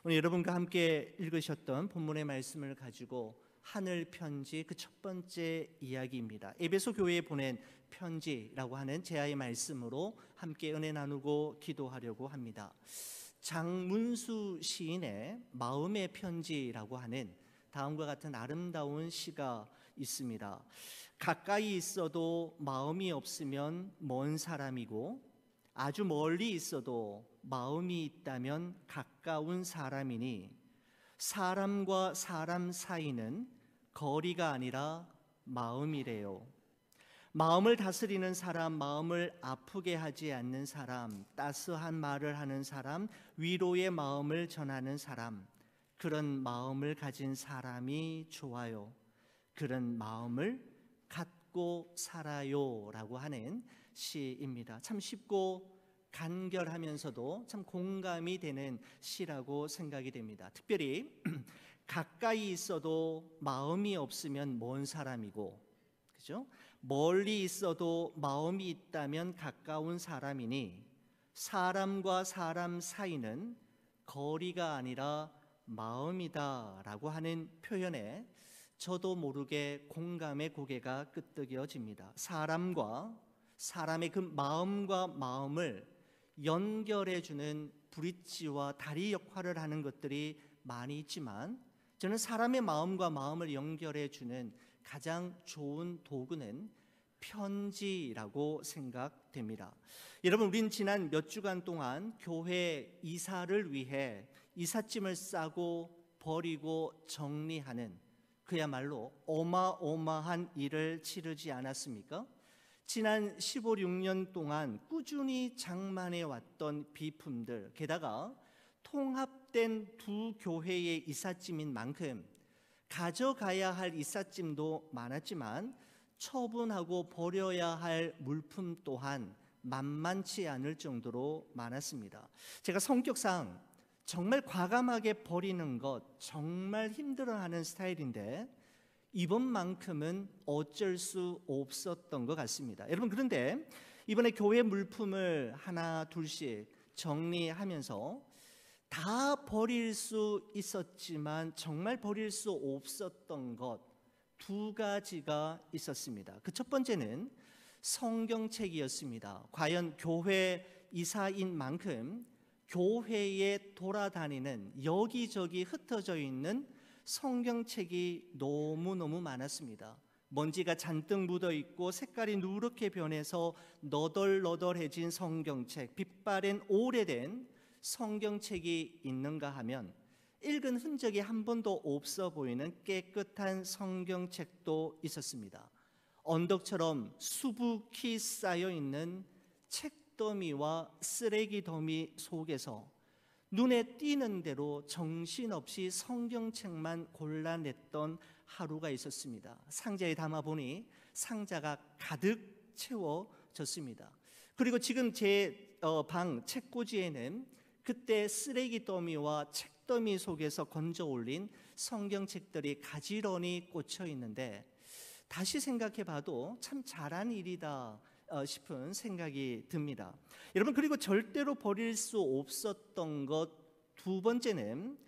오늘 여러분과 함께 읽으셨던 본문의 말씀을 가지고 하늘 편지 그 첫 번째 이야기입니다. 에베소 교회에 보낸 편지라고 하는 제아의 말씀으로 함께 은혜 나누고 기도하려고 합니다. 장문수 시인의 마음의 편지라고 하는 다음과 같은 아름다운 시가 있습니다. 가까이 있어도 마음이 없으면 먼 사람이고, 아주 멀리 있어도 마음이 있다면 가까운 사람이니, 사람과 사람 사이는 거리가 아니라 마음이래요. 마음을 다스리는 사람, 마음을 아프게 하지 않는 사람, 따스한 말을 하는 사람, 위로의 마음을 전하는 사람, 그런 마음을 가진 사람이 좋아요. 그런 마음을 갖고 살아요 라고 하는 시입니다. 참 쉽고 간결하면서도 참 공감이 되는 시라고 생각이 됩니다. 특별히 가까이 있어도 마음이 없으면 먼 사람이고, 그죠? 멀리 있어도 마음이 있다면 가까운 사람이니, 사람과 사람 사이는 거리가 아니라 마음이다 라고 하는 표현에 저도 모르게 공감의 고개가 끄덕여집니다. 사람과 사람의 그 마음과 마음을 연결해주는 브릿지와 다리 역할을 하는 것들이 많이 있지만, 저는 사람의 마음과 마음을 연결해주는 가장 좋은 도구는 편지라고 생각됩니다. 여러분, 우린 지난 몇 주간 동안 교회 이사를 위해 이삿짐을 싸고 버리고 정리하는 그야말로 어마어마한 일을 치르지 않았습니까? 지난 15, 16년 동안 꾸준히 장만해 왔던 비품들, 게다가 통합된 두 교회의 이삿짐인 만큼 가져가야 할 이삿짐도 많았지만 처분하고 버려야 할 물품 또한 만만치 않을 정도로 많았습니다. 제가 성격상 정말 과감하게 버리는 것 정말 힘들어하는 스타일인데 이번만큼은 어쩔 수 없었던 것 같습니다. 여러분, 그런데 이번에 교회 물품을 하나 둘씩 정리하면서 다 버릴 수 있었지만 정말 버릴 수 없었던 것 두 가지가 있었습니다. 그 첫 번째는 성경책이었습니다. 과연 교회 이사인 만큼 교회에 돌아다니는 여기저기 흩어져 있는 성경책이 너무너무 많았습니다. 먼지가 잔뜩 묻어 있고 색깔이 누렇게 변해서 너덜너덜해진 성경책, 빛바랜 오래된 성경책이 있는가 하면 읽은 흔적이 한 번도 없어 보이는 깨끗한 성경책도 있었습니다. 언덕처럼 수북히 쌓여 있는 책더미와 쓰레기 더미 속에서 눈에 띄는 대로 정신없이 성경책만 골라냈던 하루가 있었습니다. 상자에 담아보니 상자가 가득 채워졌습니다. 그리고 지금 제 방 책꽂이에는 그때 쓰레기 더미와 책더미 속에서 건져 올린 성경책들이 가지런히 꽂혀 있는데, 다시 생각해 봐도 참 잘한 일이다 싶은 생각이 듭니다. 여러분, 그리고 절대로 버릴 수 없었던 것 두 번째는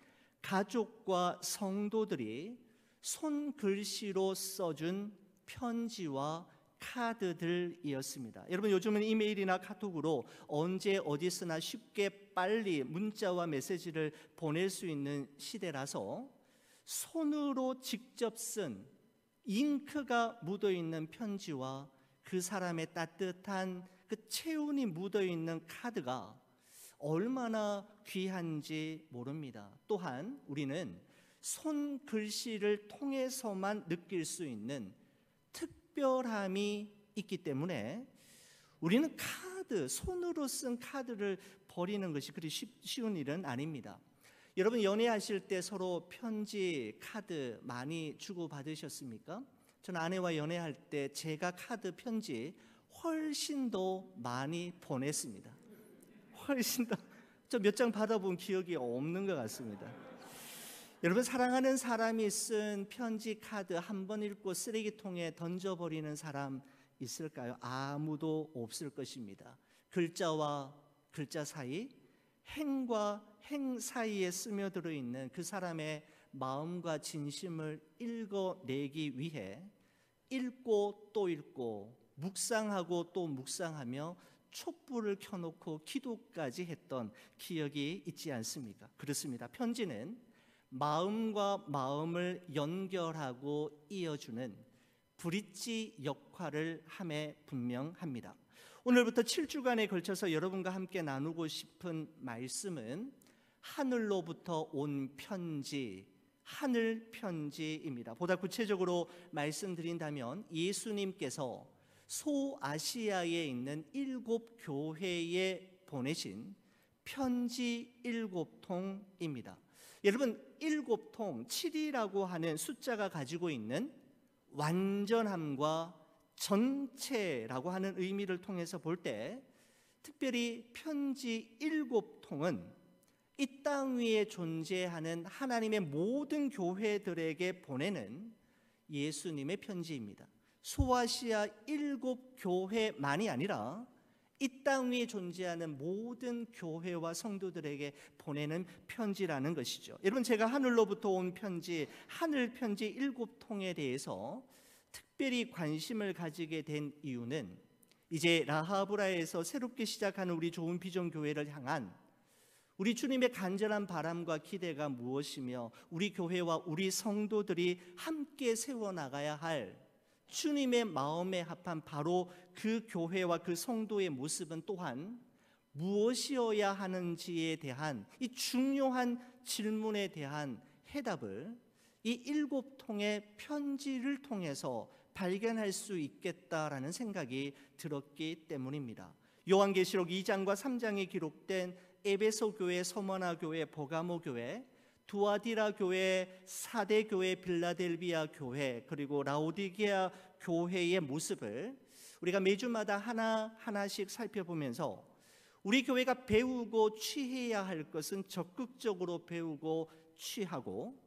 가족과 성도들이 손글씨로 써준 편지와 카드들이었습니다. 여러분, 요즘은 이메일이나 카톡으로 언제 어디서나 쉽게 빨리 문자와 메시지를 보낼 수 있는 시대라서 손으로 직접 쓴 잉크가 묻어있는 편지와 그 사람의 따뜻한 그 체온이 묻어있는 카드가 얼마나 귀한지 모릅니다. 또한 우리는 손글씨를 통해서만 느낄 수 있는 특별함이 있기 때문에 우리는 손으로 쓴 카드를 버리는 것이 그리 쉬운 일은 아닙니다. 여러분, 연애하실 때 서로 편지, 카드 많이 주고받으셨습니까? 저는 아내와 연애할 때 제가 카드, 편지 훨씬 더 많이 보냈습니다. 훨씬 더. 저 몇 장 받아본 기억이 없는 것 같습니다. 여러분, 사랑하는 사람이 쓴 편지, 카드 한 번 읽고 쓰레기통에 던져버리는 사람 있을까요? 아무도 없을 것입니다. 글자와 글자 사이 행과 행 사이에 스며들어 있는 그 사람의 마음과 진심을 읽어내기 위해 읽고 또 읽고 묵상하고 또 묵상하며 촛불을 켜놓고 기도까지 했던 기억이 있지 않습니까? 그렇습니다. 편지는 마음과 마음을 연결하고 이어주는 브릿지 역할을 함에 분명합니다. 오늘부터 7주간에 걸쳐서 여러분과 함께 나누고 싶은 말씀은 하늘로부터 온 편지, 하늘 편지입니다. 보다 구체적으로 말씀드린다면 예수님께서 소아시아에 있는 7 교회에 보내신 편지 7통입니다. 여러분, 7통, 7이라고 하는 숫자가 가지고 있는 완전함과 전체라고 하는 의미를 통해서 볼 때, 특별히 편지 7통은 이 땅 위에 존재하는 하나님의 모든 교회들에게 보내는 예수님의 편지입니다. 소아시아 7 교회만이 아니라 이 땅 위에 존재하는 모든 교회와 성도들에게 보내는 편지라는 것이죠. 여러분, 제가 하늘로부터 온 편지, 하늘 편지 7통에 대해서 특별히 관심을 가지게 된 이유는 이제 라하브라에서 새롭게 시작하는 우리 좋은 비전 교회를 향한 우리 주님의 간절한 바람과 기대가 무엇이며 우리 교회와 우리 성도들이 함께 세워나가야 할 주님의 마음에 합한 바로 그 교회와 그 성도의 모습은 또한 무엇이어야 하는지에 대한 이 중요한 질문에 대한 해답을 이 7통의 편지를 통해서 발견할 수 있겠다라는 생각이 들었기 때문입니다. 요한계시록 2장과 3장에 기록된 에베소 교회, 서머나 교회, 버가모 교회, 두아디라 교회, 사대 교회, 빌라델비아 교회, 그리고 라오디게아 교회의 모습을 우리가 매주마다 하나씩 살펴보면서 우리 교회가 배우고 취해야 할 것은 적극적으로 배우고 취하고,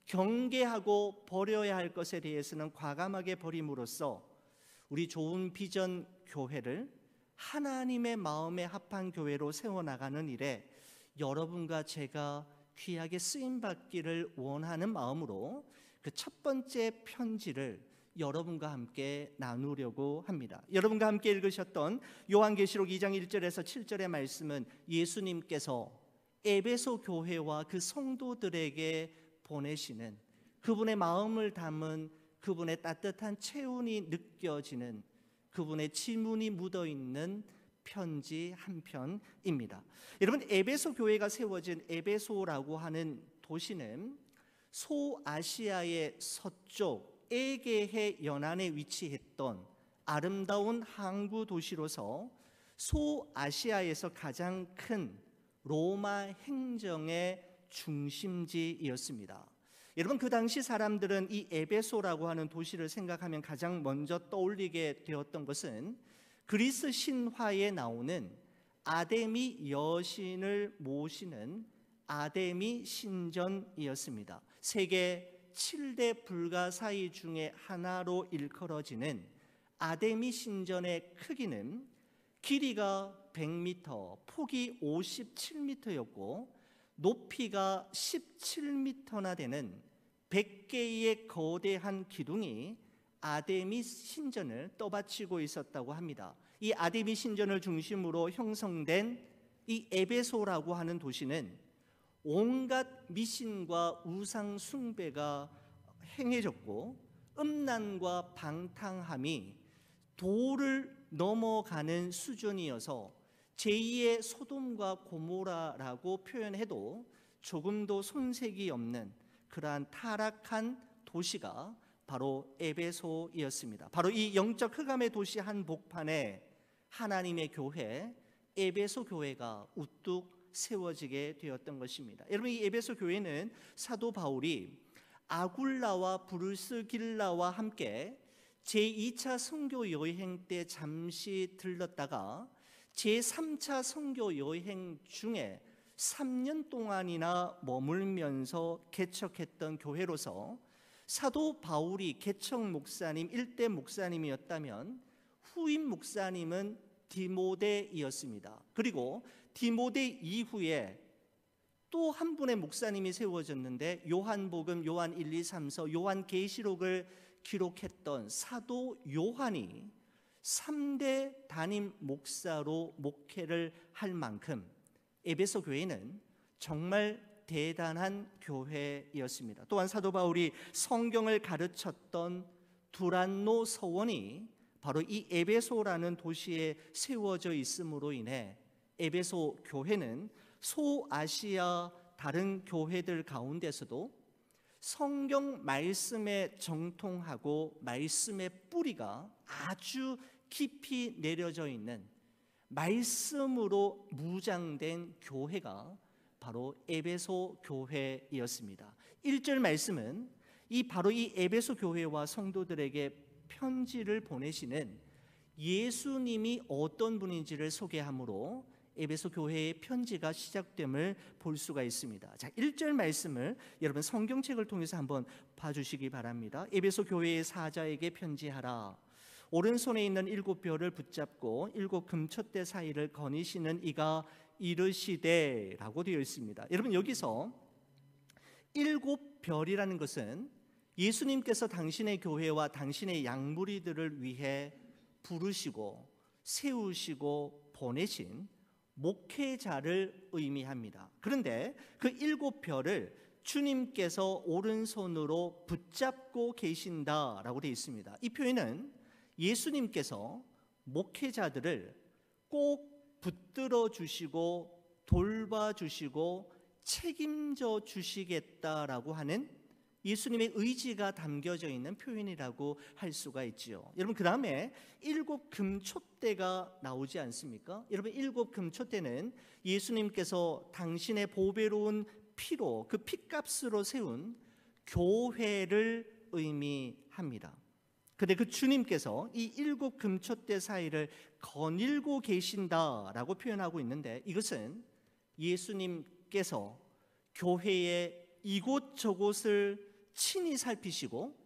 경계하고 버려야 할 것에 대해서는 과감하게 버림으로써 우리 좋은 비전 교회를 하나님의 마음에 합한 교회로 세워나가는 일에 여러분과 제가 귀하게 쓰임받기를 원하는 마음으로 그 첫 번째 편지를 여러분과 함께 나누려고 합니다. 여러분과 함께 읽으셨던 요한계시록 2장 1절에서 7절의 말씀은 예수님께서 에베소 교회와 그 성도들에게 보내시는, 그분의 마음을 담은, 그분의 따뜻한 체온이 느껴지는, 그분의 지문이 묻어있는 편지 한 편입니다. 여러분, 에베소 교회가 세워진 에베소라고 하는 도시는 소아시아의 서쪽 에게해 연안에 위치했던 아름다운 항구 도시로서 소아시아에서 가장 큰 로마 행정의 중심지였습니다. 여러분, 그 당시 사람들은 이 에베소라고 하는 도시를 생각하면 가장 먼저 떠올리게 되었던 것은 그리스 신화에 나오는 아데미 여신을 모시는 아데미 신전이었습니다. 세계 7대 불가사의 중에 하나로 일컬어지는 아데미 신전의 크기는 길이가 100m, 폭이 57m였고 높이가 17m나 되는 100개의 거대한 기둥이 아데미 신전을 떠받치고 있었다고 합니다. 이 아데미 신전을 중심으로 형성된 이 에베소라고 하는 도시는 온갖 미신과 우상 숭배가 행해졌고 음란과 방탕함이 도를 넘어가는 수준이어서 제2의 소돔과 고모라라고 표현해도 조금도 손색이 없는 그러한 타락한 도시가 바로 에베소이었습니다. 바로 이 영적 흑암의 도시 한복판에 하나님의 교회 에베소 교회가 우뚝 세워지게 되었던 것입니다. 여러분, 이 에베소 교회는 사도 바울이 아굴라와 브루스길라와 함께 제2차 선교 여행 때 잠시 들렀다가 제3차 선교 여행 중에 3년 동안이나 머물면서 개척했던 교회로서 사도 바울이 개척 목사님, 1대 목사님이었다면 후임 목사님은 디모데이었습니다. 그리고 디모데 이후에 또 한 분의 목사님이 세워졌는데 요한복음, 요한 1, 2, 3서, 요한계시록을 기록했던 사도 요한이 3대 담임 목사로 목회를 할 만큼 에베소 교회는 정말 대단한 교회였습니다. 또한 사도 바울이 성경을 가르쳤던 두란노 서원이 바로 이 에베소라는 도시에 세워져 있음으로 인해 에베소 교회는 소아시아 다른 교회들 가운데서도 성경 말씀에 정통하고 말씀의 뿌리가 아주 깊이 내려져 있는 말씀으로 무장된 교회가 바로 에베소 교회였습니다. 1절 말씀은 바로 이 에베소 교회와 성도들에게 편지를 보내시는 예수님이 어떤 분인지를 소개하므로 에베소 교회의 편지가 시작됨을 볼 수가 있습니다. 자, 1절 말씀을 여러분 성경책을 통해서 한번 봐주시기 바랍니다. 에베소 교회의 사자에게 편지하라. 오른손에 있는 7별을 붙잡고 7 금촛대 사이를 거니시는 이가 이르시되 라고 되어 있습니다. 여러분 여기서 7별이라는 것은 예수님께서 당신의 교회와 당신의 양무리들을 위해 부르시고 세우시고 보내신 목회자를 의미합니다. 그런데 그 7별을 주님께서 오른손으로 붙잡고 계신다라고 되어 있습니다. 이 표현은 예수님께서 목회자들을 꼭 붙들어 주시고 돌봐주시고 책임져 주시겠다라고 하는 예수님의 의지가 담겨져 있는 표현이라고 할 수가 있지요. 여러분 그 다음에 7 금촛대가 나오지 않습니까? 여러분 7 금촛대는 예수님께서 당신의 보배로운 피로 그 피값으로 세운 교회를 의미합니다. 그런데 그 주님께서 이 7 금촛대 사이를 거닐고 계신다라고 표현하고 있는데 이것은 예수님께서 교회의 이곳저곳을 친히 살피시고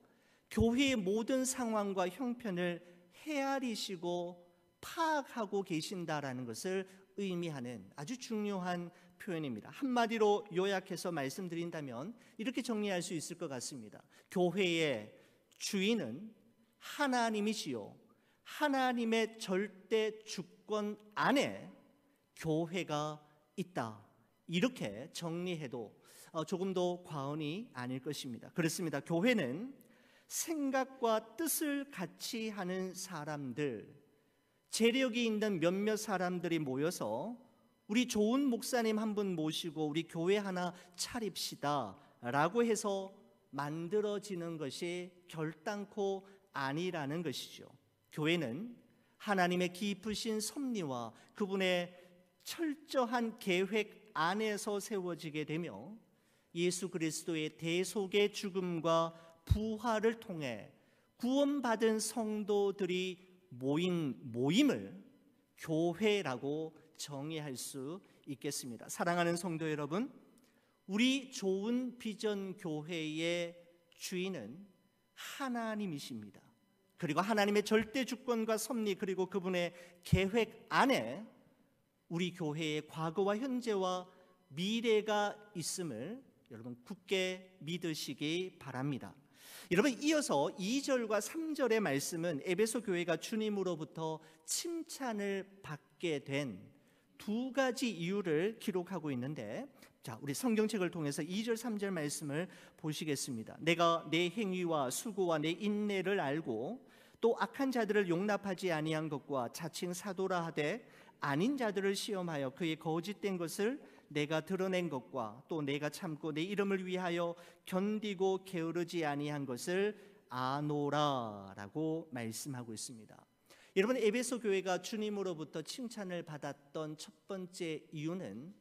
교회의 모든 상황과 형편을 헤아리시고 파악하고 계신다라는 것을 의미하는 아주 중요한 표현입니다. 한마디로 요약해서 말씀드린다면 이렇게 정리할 수 있을 것 같습니다. 교회의 주인은 하나님이시요 하나님의 절대 주권 안에 교회가 있다. 이렇게 정리해도 조금 더 과언이 아닐 것입니다. 그렇습니다. 교회는 생각과 뜻을 같이 하는 사람들, 재력이 있는 몇몇 사람들이 모여서 우리 좋은 목사님 한 분 모시고 우리 교회 하나 차립시다 라고 해서 만들어지는 것이 결단코 아니라는 것이죠. 교회는 하나님의 깊으신 섭리와 그분의 철저한 계획 안에서 세워지게 되며 예수 그리스도의 대속의 죽음과 부활을 통해 구원받은 성도들이 모인 모임을 교회라고 정의할 수 있겠습니다. 사랑하는 성도 여러분, 우리 좋은 비전 교회의 주인은 하나님이십니다. 그리고 하나님의 절대 주권과 섭리 그리고 그분의 계획 안에 우리 교회의 과거와 현재와 미래가 있음을 여러분 굳게 믿으시기 바랍니다. 여러분 이어서 2절과 3절의 말씀은 에베소 교회가 주님으로부터 칭찬을 받게 된 2가지 이유를 기록하고 있는데 자, 우리 성경책을 통해서 2절 3절 말씀을 보시겠습니다. 내가 내 행위와 수고와 내 인내를 알고 또 악한 자들을 용납하지 아니한 것과 자칭 사도라 하되 아닌 자들을 시험하여 그의 거짓된 것을 내가 드러낸 것과 또 내가 참고 내 이름을 위하여 견디고 게으르지 아니한 것을 아노라라고 말씀하고 있습니다. 여러분 에베소 교회가 주님으로부터 칭찬을 받았던 첫 번째 이유는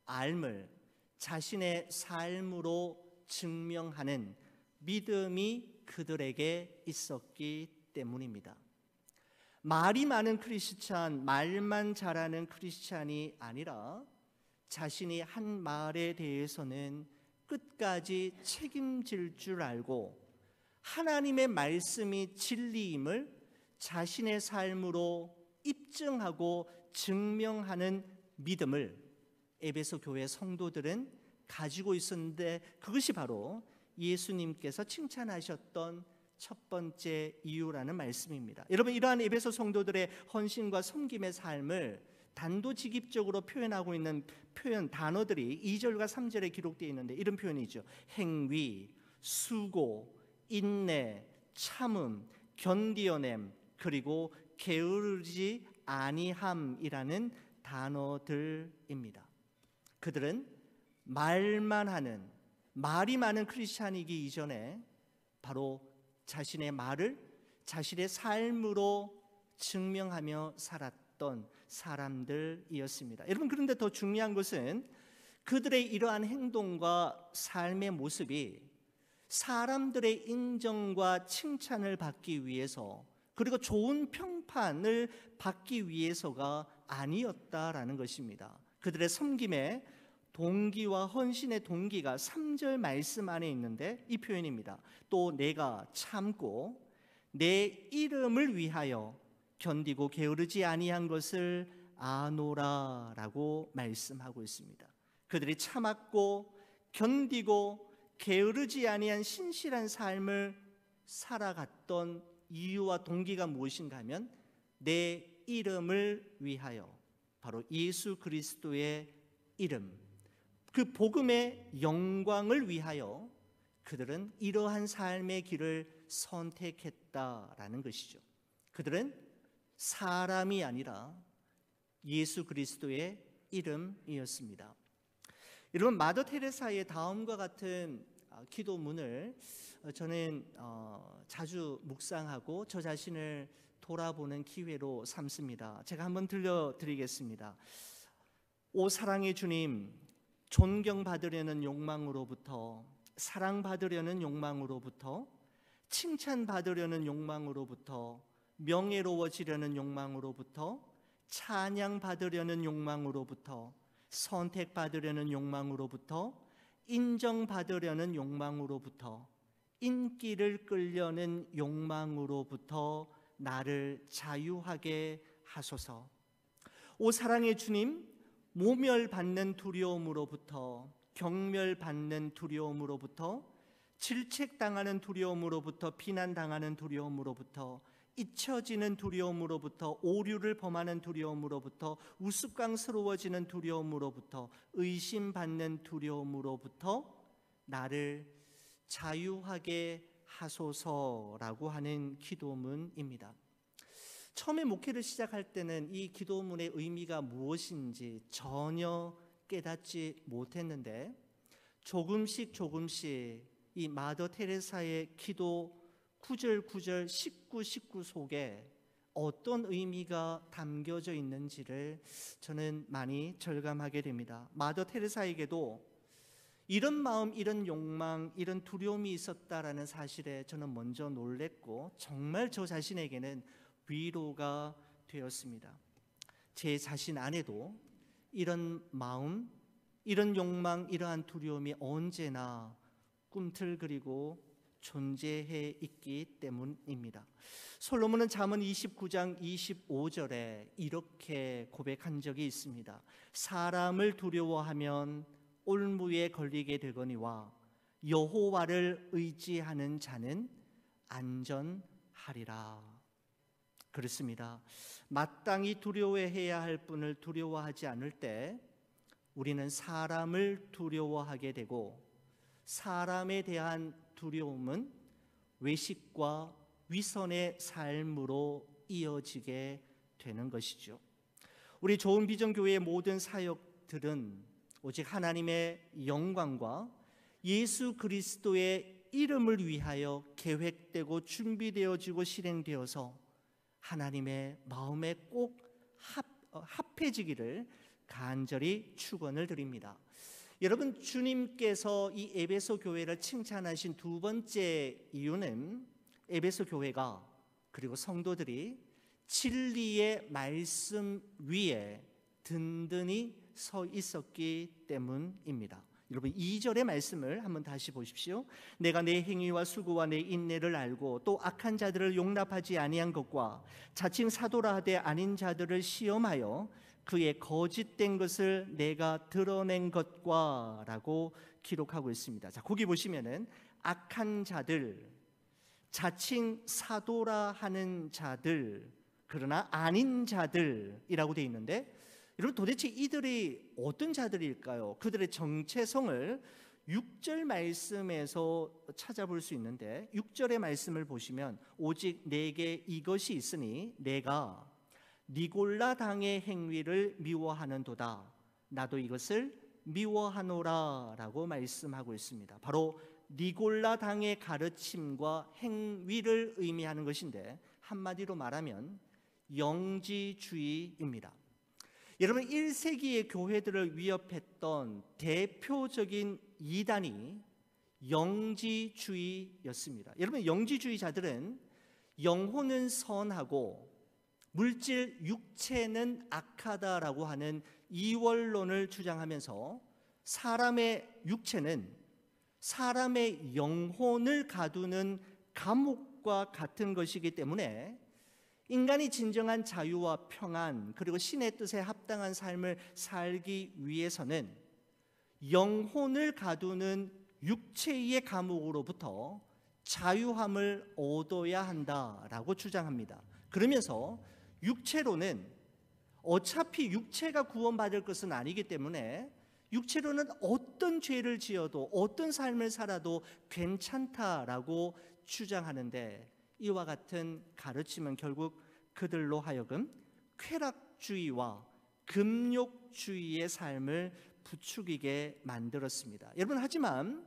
알을 자신의 삶으로 증명하는 믿음이 그들에게 있었기 때문입니다. 말이 많은 크리스찬, 말만 잘하는 크리스찬이 아니라 자신이 한 말에 대해서는 끝까지 책임질 줄 알고 하나님의 말씀이 진리임을 자신의 삶으로 입증하고 증명하는 믿음을 에베소 교회 성도들은 가지고 있었는데, 그것이 바로 예수님께서 칭찬하셨던 첫 번째 이유라는 말씀입니다. 여러분, 이러한 에베소 성도들의 헌신과 섬김의 삶을 단도직입적으로 표현하고 있는 단어들이 2절과 3절에 기록되어 있는데, 이런 표현이죠. 행위, 수고, 인내, 참음, 견디어냄, 그리고 게으르지 아니함이라는 단어들입니다. 그들은 말이 많은 크리스찬이기 이전에 바로 자신의 말을 자신의 삶으로 증명하며 살았던 사람들이었습니다. 여러분, 그런데 더 중요한 것은 그들의 이러한 행동과 삶의 모습이 사람들의 인정과 칭찬을 받기 위해서, 그리고 좋은 평판을 받기 위해서가 아니었다라는 것입니다. 그들의 섬김의 동기와 헌신의 동기가 3절 말씀 안에 있는데, 이 표현입니다. 또 내가 참고 내 이름을 위하여 견디고 게으르지 아니한 것을 아노라라고 말씀하고 있습니다. 그들이 참았고 견디고 게으르지 아니한 신실한 삶을 살아갔던 이유와 동기가 무엇인가 하면, 내 이름을 위하여, 바로 예수 그리스도의 이름, 그 복음의 영광을 위하여 그들은 이러한 삶의 길을 선택했다라는 것이죠. 그들은 사람이 아니라 예수 그리스도의 이름이었습니다. 여러분, 마더 테레사의 다음과 같은 기도문을 저는 자주 묵상하고 저 자신을 돌아보는 기회로 삼습니다. 제가 한번 들려드리겠습니다. 오 사랑의 주님, 존경받으려는 욕망으로부터, 사랑받으려는 욕망으로부터, 칭찬받으려는 욕망으로부터, 명예로워지려는 욕망으로부터, 찬양받으려는 욕망으로부터, 선택받으려는 욕망으로부터, 인정받으려는 욕망으로부터, 인기를 끌려는 욕망으로부터 나를 자유하게 하소서. 오 사랑의 주님, 모멸받는 두려움으로부터, 경멸받는 두려움으로부터, 질책당하는 두려움으로부터, 비난당하는 두려움으로부터, 잊혀지는 두려움으로부터, 오류를 범하는 두려움으로부터, 우스꽝스러워지는 두려움으로부터, 의심받는 두려움으로부터 나를 자유하게 하소서라고 하는 기도문입니다. 처음에 목회를 시작할 때는 이 기도문의 의미가 무엇인지 전혀 깨닫지 못했는데, 조금씩 이 마더 테레사의 기도 9절 9절 19 속에 어떤 의미가 담겨져 있는지를 저는 많이 절감하게 됩니다. 마더 테레사에게도 이런 마음, 이런 욕망, 이런 두려움이 있었다라는 사실에 저는 먼저 놀랬고, 정말 저 자신에게는 위로가 되었습니다. 제 자신 안에도 이런 마음, 이런 욕망, 이러한 두려움이 언제나 꿈틀거리고 존재해 있기 때문입니다. 솔로몬은 잠언 29장 25절에 이렇게 고백한 적이 있습니다. 사람을 두려워하면 올무에 걸리게 되거니와 여호와를 의지하는 자는 안전하리라. 그렇습니다. 마땅히 두려워해야 할 분을 두려워하지 않을 때 우리는 사람을 두려워하게 되고, 사람에 대한 두려움은 외식과 위선의 삶으로 이어지게 되는 것이죠. 우리 좋은 비전 교회의 모든 사역들은 오직 하나님의 영광과 예수 그리스도의 이름을 위하여 계획되고 준비되어지고 실행되어서 하나님의 마음에 꼭 합해지기를 간절히 축원을 드립니다. 여러분, 주님께서 이 에베소 교회를 칭찬하신 두 번째 이유는 에베소 교회가, 그리고 성도들이 진리의 말씀 위에 든든히 서 있었기 때문입니다. 여러분, 2절의 말씀을 한번 다시 보십시오. 내가 내 행위와 수고와 내 인내를 알고 또 악한 자들을 용납하지 아니한 것과 자칭 사도라 하되 아닌 자들을 시험하여 그의 거짓된 것을 내가 드러낸 것과 라고 기록하고 있습니다. 자, 거기 보시면은 악한 자들, 자칭 사도라 하는 자들, 그러나 아닌 자들이라고 되어 있는데, 여러분 도대체 이들이 어떤 자들일까요? 그들의 정체성을 6절 말씀에서 찾아볼 수 있는데, 6절의 말씀을 보시면 오직 내게 이것이 있으니 내가 니골라 당의 행위를 미워하는도다. 나도 이것을 미워하노라 라고 말씀하고 있습니다. 바로 니골라 당의 가르침과 행위를 의미하는 것인데, 한마디로 말하면 영지주의입니다. 여러분, 1세기의 교회들을 위협했던 대표적인 이단이 영지주의였습니다. 여러분, 영지주의자들은 영혼은 선하고 물질 육체는 악하다라고 하는 이원론을 주장하면서 사람의 육체는 사람의 영혼을 가두는 감옥과 같은 것이기 때문에 인간이 진정한 자유와 평안, 그리고 신의 뜻에 합당한 삶을 살기 위해서는 영혼을 가두는 육체의 감옥으로부터 자유함을 얻어야 한다라고 주장합니다. 그러면서 육체로는 어차피 육체가 구원받을 것은 아니기 때문에 육체로는 어떤 죄를 지어도 어떤 삶을 살아도 괜찮다라고 주장하는데, 이와 같은 가르침은 결국 그들로 하여금 쾌락주의와 금욕주의의 삶을 부추기게 만들었습니다. 여러분, 하지만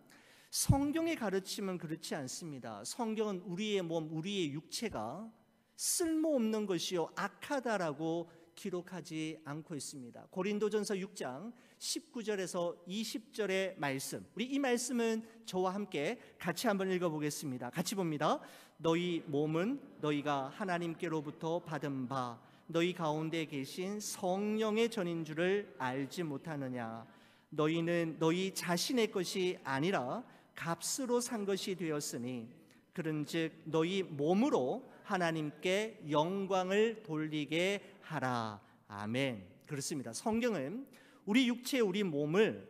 성경의 가르침은 그렇지 않습니다. 성경은 우리의 몸, 우리의 육체가 쓸모없는 것이요 악하다라고 기록하지 않고 있습니다. 고린도전서 6장 19절에서 20절의 말씀, 우리 이 말씀은 저와 함께 같이 한번 읽어보겠습니다. 같이 봅니다. 너희 몸은 너희가 하나님께로부터 받은 바 너희 가운데 계신 성령의 전인 줄을 알지 못하느냐. 너희는 너희 자신의 것이 아니라 값으로 산 것이 되었으니 그런즉 너희 몸으로 하나님께 영광을 돌리게 하라. 아멘. 그렇습니다. 성경은 우리 육체, 우리 몸을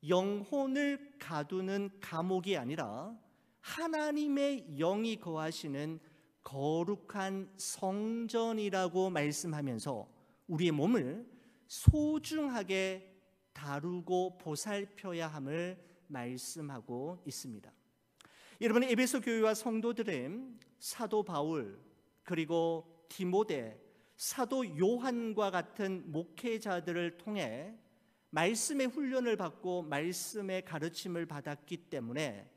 영혼을 가두는 감옥이 아니라 하나님의 영이 거하시는 거룩한 성전이라고 말씀하면서 우리의 몸을 소중하게 다루고 보살펴야 함을 말씀하고 있습니다. 여러분, 에베소 교회와 성도들은 사도 바울, 그리고 디모데, 사도 요한과 같은 목회자들을 통해 말씀의 훈련을 받고 말씀의 가르침을 받았기 때문에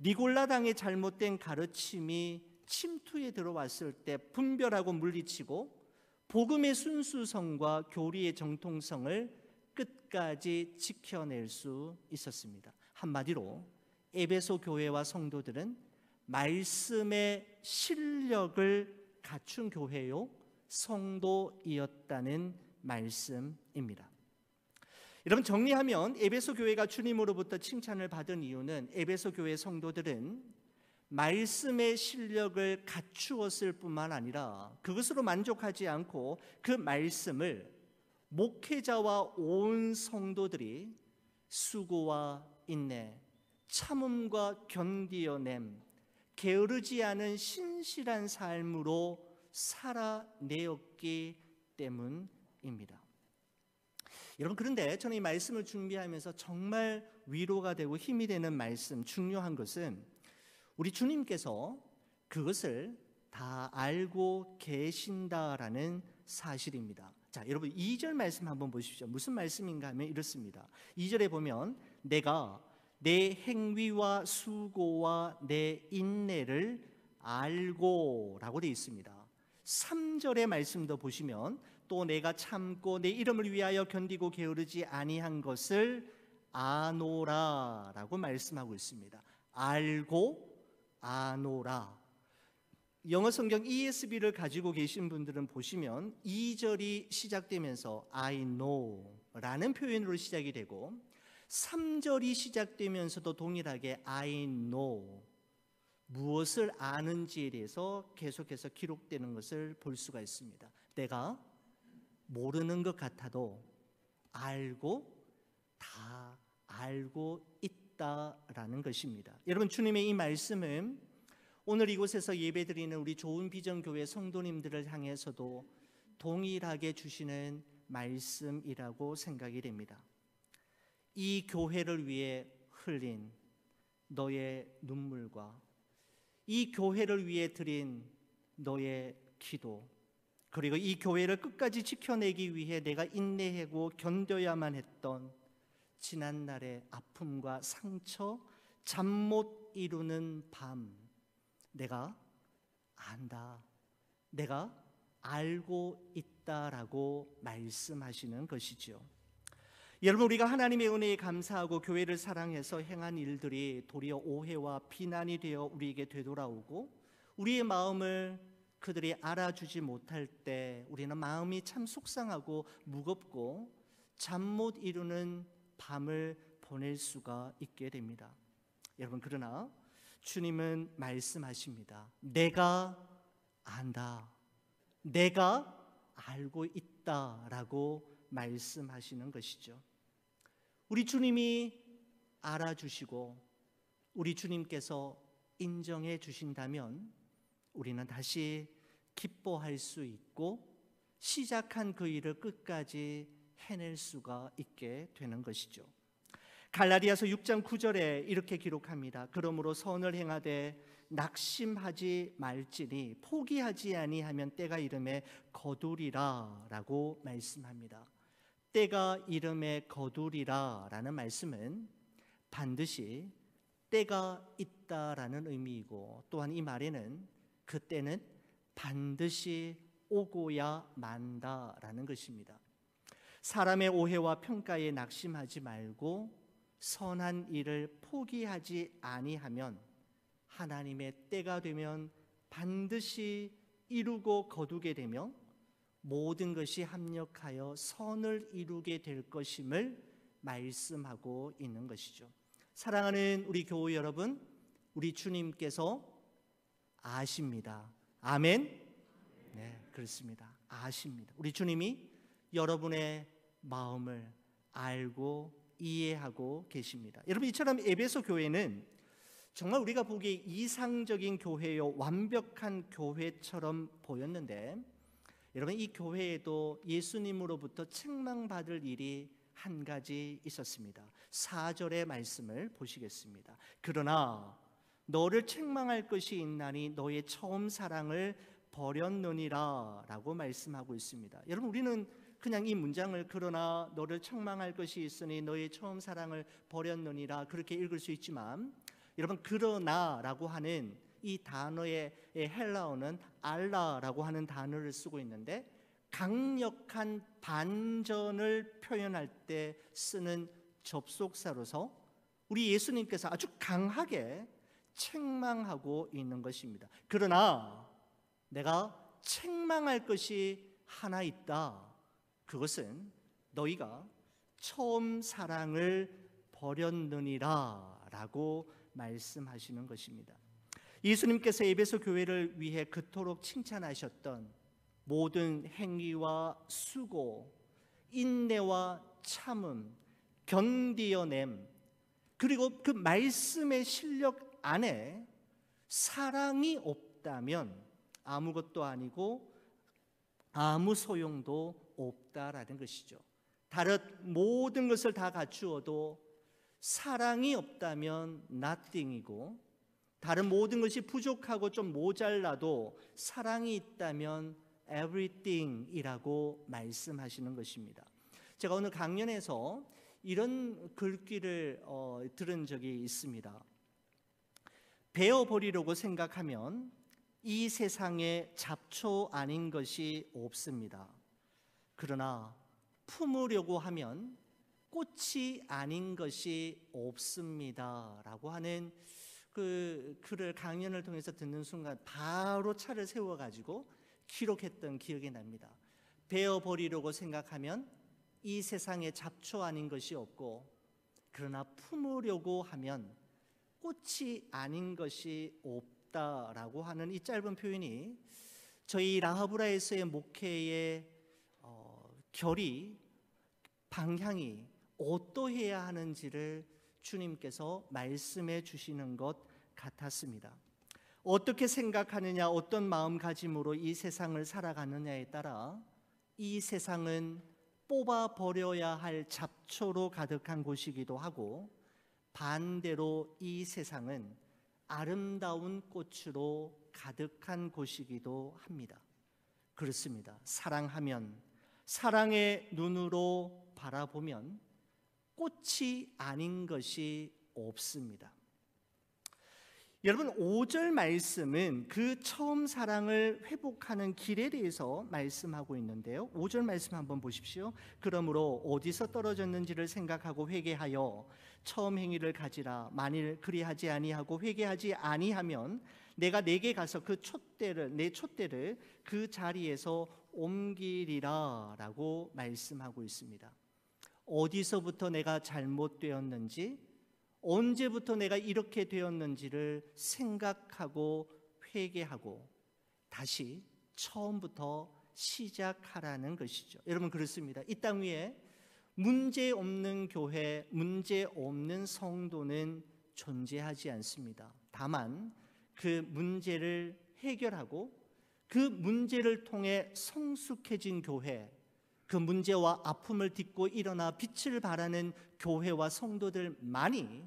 니골라당의 잘못된 가르침이 침투에 들어왔을 때 분별하고 물리치고 복음의 순수성과 교리의 정통성을 끝까지 지켜낼 수 있었습니다. 한마디로 에베소 교회와 성도들은 말씀의 실력을 갖춘 교회요 성도이었다는 말씀입니다. 여러분, 정리하면 에베소 교회가 주님으로부터 칭찬을 받은 이유는 에베소 교회 성도들은 말씀의 실력을 갖추었을 뿐만 아니라 그것으로 만족하지 않고 그 말씀을 목회자와 온 성도들이 수고와 인내, 참음과 견디어냄, 게으르지 않은 신실한 삶으로 살아내었기 때문입니다. 여러분, 그런데 저는 이 말씀을 준비하면서 정말 위로가 되고 힘이 되는 말씀, 중요한 것은 우리 주님께서 그것을 다 알고 계신다라는 사실입니다. 자, 여러분 2절 말씀 한번 보십시오. 무슨 말씀인가 하면 이렇습니다. 2절에 보면 내가 내 행위와 수고와 내 인내를 알고 라고 되어 있습니다. 3절의 말씀도 보시면 또 내가 참고 내 이름을 위하여 견디고 게으르지 아니한 것을 아노라 라고 말씀하고 있습니다. 알고 아노라. 영어 성경 ESV를 가지고 계신 분들은 보시면 2절이 시작되면서 I know 라는 표현으로 시작이 되고 3절이 시작되면서도 동일하게 I know, 무엇을 아는지에 대해서 계속해서 기록되는 것을 볼 수가 있습니다. 내가 모르는 것 같아도 알고 다 알고 있다라는 것입니다. 여러분, 주님의 이 말씀은 오늘 이곳에서 예배드리는 우리 좋은 비전 교회 성도님들을 향해서도 동일하게 주시는 말씀이라고 생각이 됩니다. 이 교회를 위해 흘린 너의 눈물과 이 교회를 위해 드린 너의 기도, 그리고 이 교회를 끝까지 지켜내기 위해 내가 인내하고 견뎌야만 했던 지난날의 아픔과 상처, 잠 못 이루는 밤, 내가 안다, 내가 알고 있다라고 말씀하시는 것이죠. 여러분, 우리가 하나님의 은혜에 감사하고 교회를 사랑해서 행한 일들이 도리어 오해와 비난이 되어 우리에게 되돌아오고 우리의 마음을 그들이 알아주지 못할 때 우리는 마음이 참 속상하고 무겁고 잠 못 이루는 밤을 보낼 수가 있게 됩니다. 여러분, 그러나 주님은 말씀하십니다. 내가 안다, 내가 알고 있다라고 말씀하시는 것이죠. 우리 주님이 알아주시고 우리 주님께서 인정해 주신다면 우리는 다시 기뻐할 수 있고 시작한 그 일을 끝까지 해낼 수가 있게 되는 것이죠. 갈라디아서 6장 9절에 이렇게 기록합니다. 그러므로 선을 행하되 낙심하지 말지니 포기하지 아니하면 때가 이름에 거두리라 라고 말씀합니다. 때가 이름에 거두리라 라는 말씀은 반드시 때가 있다라는 의미이고, 또한 이 말에는 그 때는 반드시 오고야 만다라는 것입니다. 사람의 오해와 평가에 낙심하지 말고 선한 일을 포기하지 아니하면 하나님의 때가 되면 반드시 이루고 거두게 되며 모든 것이 합력하여 선을 이루게 될 것임을 말씀하고 있는 것이죠. 사랑하는 우리 교우 여러분, 우리 주님께서 아십니다. 아멘? 네, 그렇습니다. 아십니다. 우리 주님이 여러분의 마음을 알고 이해하고 계십니다. 여러분, 이처럼 에베소 교회는 정말 우리가 보기에 이상적인 교회요, 완벽한 교회처럼 보였는데, 여러분, 이 교회에도 예수님으로부터 책망받을 일이 한 가지 있었습니다. 4절의 말씀을 보시겠습니다. 그러나 너를 책망할 것이 있나니 너의 처음 사랑을 버렸느니라 라고 말씀하고 있습니다. 여러분, 우리는 그냥 이 문장을 그러나 너를 책망할 것이 있으니 너의 처음 사랑을 버렸느니라 그렇게 읽을 수 있지만, 여러분, 그러나라고 하는 이 단어의 헬라어는 알라라고 하는 단어를 쓰고 있는데, 강력한 반전을 표현할 때 쓰는 접속사로서 우리 예수님께서 아주 강하게 책망하고 있는 것입니다. 그러나 내가 책망할 것이 하나 있다. 그것은 너희가 처음 사랑을 버렸느니라 라고 말씀하시는 것입니다. 예수님께서 에베소 교회를 위해 그토록 칭찬하셨던 모든 행위와 수고, 인내와 참음, 견디어냄, 그리고 그 말씀의 실력 안에 사랑이 없다면 아무것도 아니고 아무 소용도 없다라는 것이죠. 다른 모든 것을 다 갖추어도 사랑이 없다면 nothing이고, 다른 모든 것이 부족하고 좀 모자라도 사랑이 있다면 everything이라고 말씀하시는 것입니다. 제가 오늘 강연에서 이런 글귀를 들은 적이 있습니다. 베어버리려고 생각하면 이 세상에 잡초 아닌 것이 없습니다. 그러나 품으려고 하면 꽃이 아닌 것이 없습니다 라고 하는 그 글을 강연을 통해서 듣는 순간 바로 차를 세워가지고 기록했던 기억이 납니다. 베어버리려고 생각하면 이 세상에 잡초 아닌 것이 없고, 그러나 품으려고 하면 꽃이 아닌 것이 없다라고 하는 이 짧은 표현이 저희 라하브라에서의 목회의 결이, 방향이 어떠해야 하는지를 주님께서 말씀해 주시는 것 같았습니다. 어떻게 생각하느냐, 어떤 마음가짐으로 이 세상을 살아가느냐에 따라 이 세상은 뽑아버려야 할 잡초로 가득한 곳이기도 하고, 반대로 이 세상은 아름다운 꽃으로 가득한 곳이기도 합니다. 그렇습니다. 사랑하면, 사랑의 눈으로 바라보면 꽃이 아닌 것이 없습니다. 여러분, 5절 말씀은 그 처음 사랑을 회복하는 길에 대해서 말씀하고 있는데요, 5절 말씀 한번 보십시오. 그러므로 어디서 떨어졌는지를 생각하고 회개하여 처음 행위를 가지라. 만일 그리하지 아니하고 회개하지 아니하면 내가 내게 가서 내 촛대를 그 자리에서 옮기리라 라고 말씀하고 있습니다. 어디서부터 내가 잘못되었는지, 언제부터 내가 이렇게 되었는지를 생각하고 회개하고 다시 처음부터 시작하라는 것이죠. 여러분, 그렇습니다. 이 땅 위에 문제 없는 교회, 문제 없는 성도는 존재하지 않습니다. 다만 그 문제를 해결하고 그 문제를 통해 성숙해진 교회, 그 문제와 아픔을 딛고 일어나 빛을 발하는 교회와 성도들만이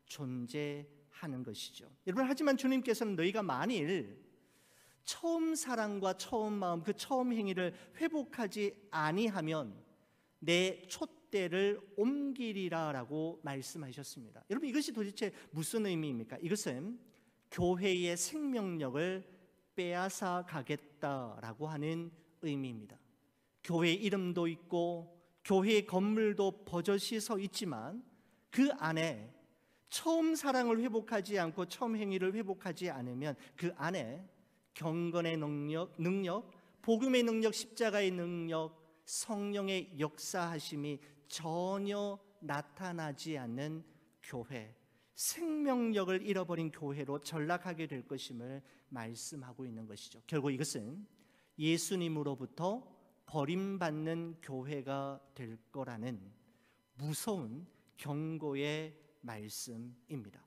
존재하는 것이죠. 여러분, 하지만 주님께서는 너희가 만일 처음 사랑과 처음 마음, 그 처음 행위를 회복하지 아니하면 내 촛대를 옮기리라 라고 말씀하셨습니다. 여러분, 이것이 도대체 무슨 의미입니까? 이것은 교회의 생명력을 빼앗아 가겠다라고 하는 의미입니다. 교회 이름도 있고 교회의 건물도 버젓이 서 있지만 그 안에 처음 사랑을 회복하지 않고 처음 행위를 회복하지 않으면 그 안에 경건의 능력, 복음의 능력, 십자가의 능력, 성령의 역사하심이 전혀 나타나지 않는 교회, 생명력을 잃어버린 교회로 전락하게 될 것임을 말씀하고 있는 것이죠. 결국 이것은 예수님으로부터 버림받는 교회가 될 거라는 무서운 경고의 말씀입니다.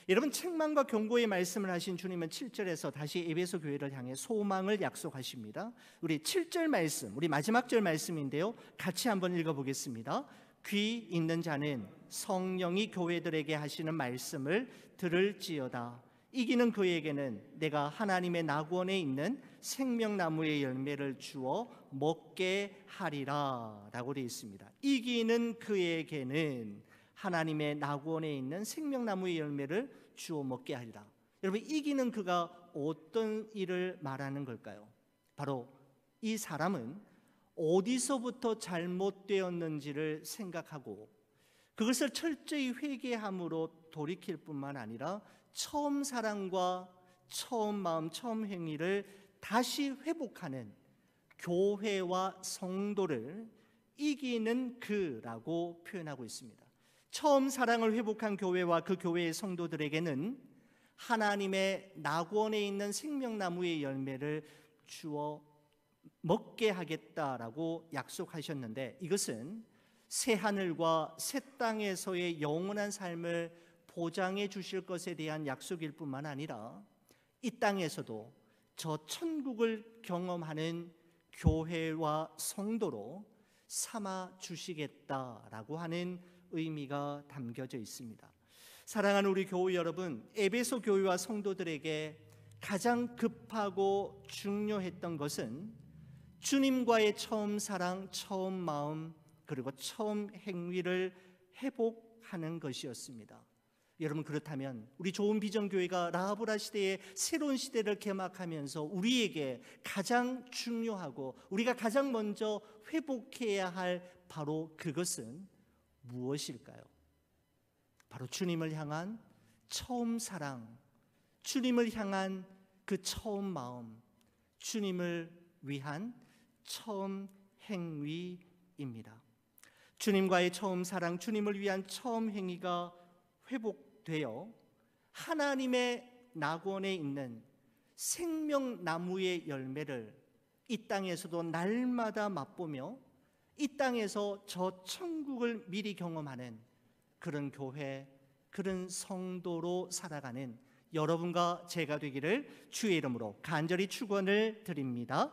여러분, 책망과 경고의 말씀을 하신 주님은 7절에서 다시 에베소 교회를 향해 소망을 약속하십니다. 우리 7절 말씀, 우리 마지막 절 말씀인데요, 같이 한번 읽어보겠습니다. 귀 있는 자는 성령이 교회들에게 하시는 말씀을 들을지어다. 이기는 그에게는 내가 하나님의 낙원에 있는 생명나무의 열매를 주어 먹게 하리라 라고 되어 있습니다. 이기는 그에게는 하나님의 낙원에 있는 생명나무의 열매를 주어 먹게 하리라. 여러분, 이기는 그가 어떤 일을 말하는 걸까요? 바로 이 사람은 어디서부터 잘못되었는지를 생각하고 그것을 철저히 회개함으로 돌이킬 뿐만 아니라 처음 사랑과 처음 마음, 처음 행위를 다시 회복하는 교회와 성도를 이기는 그라고 표현하고 있습니다. 처음 사랑을 회복한 교회와 그 교회의 성도들에게는 하나님의 낙원에 있는 생명나무의 열매를 주어 먹게 하겠다라고 약속하셨는데, 이것은 새 하늘과 새 땅에서의 영원한 삶을 보장해 주실 것에 대한 약속일 뿐만 아니라 이 땅에서도 저 천국을 경험하는 교회와 성도로 삼아 주시겠다라고 하는 의미가 담겨져 있습니다. 사랑하는 우리 교회 여러분, 에베소 교회와 성도들에게 가장 급하고 중요했던 것은 주님과의 처음 사랑, 처음 마음, 그리고 처음 행위를 회복하는 것이었습니다. 여러분, 그렇다면 우리 좋은 비전교회가 라하브라 시대의 새로운 시대를 개막하면서 우리에게 가장 중요하고 우리가 가장 먼저 회복해야 할 바로 그것은 무엇일까요? 바로 주님을 향한 처음 사랑, 주님을 향한 그 처음 마음, 주님을 위한 처음 행위입니다. 주님과의 처음 사랑, 주님을 위한 처음 행위가 회복되어 하나님의 낙원에 있는 생명나무의 열매를 이 땅에서도 날마다 맛보며 이 땅에서 저 천국을 미리 경험하는 그런 교회, 그런 성도로 살아가는 여러분과 제가 되기를 주의 이름으로 간절히 축원을 드립니다.